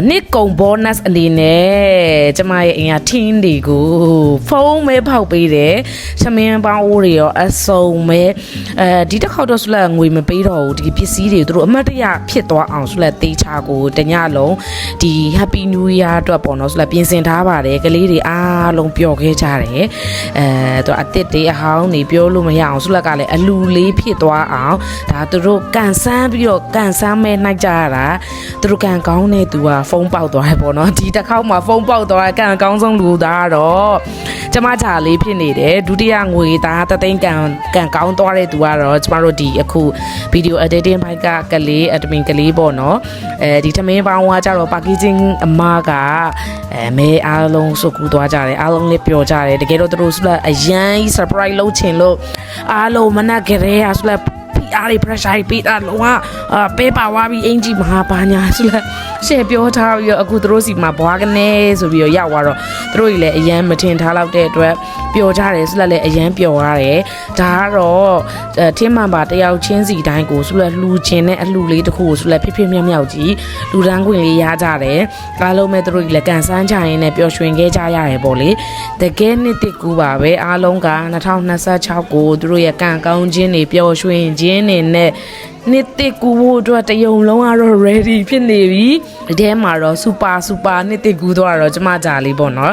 နှစ်ကုန်ဘောနတ်အနေနဲ့ကျမရဲ့အိမ်ကထင်းတွေကိုဖုန်းမဲဖောက်ပေးတယ်သမင်းပေါင်းအိုးတွေရောအစုံမဲဒီတစ်ခေါက်တော့ဆိုလက်ငွေမပေးတော့ဘူးဒီပစ္စည်းတွေသူတို့အမတ်တရဖြစ်သွားအောင်ဆိုလက်တေးချကိုတညလုံးဒီ Happy New Year အတွက်ပေါ့နော်ဆိုလက်ပြင်ဆင်ထားပါတယ်ကလေးတွေအားလုံးပျော်ခဲ့ကြတယ်သူအတစ်တွေအဟောင်းနေပြောလို့မရအောင်ဆိုလက်ကလည်းအလူလေးဖြစ်သွားအောင်ဒါသူတို့ကန်ဆန်းပြီးတော့ကန်ဆန်းမဲနိုင်ကြရတာသူတို့ကန်ကောင်းတဲ့သူကဖုန်းပေါက်သွားတယ်ပေါ့နော်ဒီတစ်ခေါက်မှာဖုန်းပေါက်သွားကန်ကောင်းဆုံးလူသားတော့ကျမဂျာလေးဖြစ်နေတယ်ဒုတိယငွေသားတသိန်းကန်ကောင်းသွားတဲ့သူကတော့ကျမတို့ဒီအခု video editing ဘိုက်ကကလေး admin ကလေးပေါ့နော်ဒီသမင်းပေါင်းကကြတော့ packaging အမကမဲအားလုံးစုကူသွားကြတယ်အားလုံးလေးပျော်ကြတယ်တကယ်တော့သူတို့ဆိုတော့အရန် surprise လုပ်ချင်လို့အားလုံးမနက်ကြရဲဆိုတော့အားရ pressure ပေးတာလုံးဝပေးပါဝါပြီးအင်ဂျီမဟာပါညာဆိုတော့ရှေ့ပြောထားပြီးတော့အခုသူတို့စီမှာဘွားကနေဆိုပြီးတော့ရောက်သွားတော့သူတို့ကြီးလည်းအရန်မထင်ထားလောက်တဲ့အတွက်ပျော်ကြတယ်ဆိုတော့လည်းအရန်ပျော်ရတယ်ဒါကတော့ထင်းမှန်ပါတယောက်ချင်းစီတိုင်းကိုဆိုတော့လှူခြင်းနဲ့အလှူလေးတစ်ခုကိုဆိုတော့ဖြစ်ဖြစ်မြောက်မြောက်ကြီးလူတန်းခွင့်လေးရကြတယ်အားလုံးပဲသူတို့ကြီးလည်းကန်ဆန်းကြရင်နဲ့ပျော်ရွှင်ခဲ့ကြရတယ်ပေါ့လေတကယ်နှစ်တစ်ကူပါပဲအားလုံးက2026ကိုသူတို့ရဲ့ကံကောင်းခြင်းတွေပျော်ရွှင်ခြင်းတွေနဲ့နှစ်တစ်ကူဖို့အတွက်တယုံလုံးကတော့ ready ဖြစ်နေပြီဒီထဲမှာတော့ super နှစ်တစ်ကူတော့ကျမကြာလေးပေါ့နော်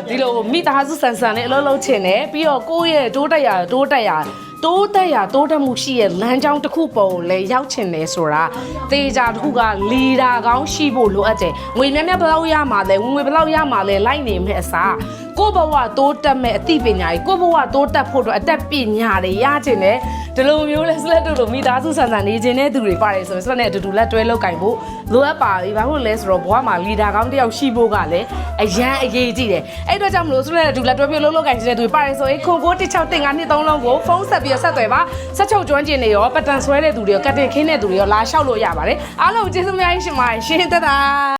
ဒီလိုမိသားစုဆန်ဆန်နဲ့အလုံးလုံးချင်တယ်ပြီးတော့ကိုယ့်ရဲ့တိုးတက်မှုရှိရဲ့လမ်းကြောင်းတစ်ခုပုံလဲရောက်ချင်တယ်ဆိုတာတေချာတစ်ခုကလီဒါကောင်းရှိဖို့လိုအပ်တယ်ငွေများများဘယ်လောက်ရမှာလဲငွေဘယ်လောက်ရမှာလဲလိုက်နေမဲ့အစားကိုဘဝတိုးတက်မဲ့အသိပညာကြီးကိုဘဝတိုးတက်ဖို့အတွက်အသက်ပညာတွေရချင်တယ်ဒီလိုမျိုးလဲစလက်တို့လိုမိသားစုဆန်ဆန်နေခြင်းတဲ့သူတွေပါတယ်ဆိုရင်စလက်နဲ့အတူတူလက်တွဲလောက်ကင်ဖို့လိုအပ်ပါပြီဘာလို့လဲဆိုတော့ဘဝမှာလီဒါကောင်းတစ်ယောက်ရှိဖို့ကလည်းအရန်အရေးကြီးတယ်အဲ့အတွက်ကြောင့်မလို့စလက်နဲ့အတူလက်တွဲပြီးလောက်ကင်ခြင်းတဲ့သူတွေပါတယ်ဆိုရင်ခွန်ကို161523လုံးကိုဖုန်းဆက်ပြီးဆက်သွယ်ပါဆက်ချုပ်ကျွမ်းကျင်နေရောပတ်တန်ဆွဲတဲ့သူတွေရောကတ်တင်ခင်းတဲ့သူတွေရောလာလျှောက်လို့ရပါတယ်အားလုံးကျေးဇူးများရှင်ပါရှင်တတာ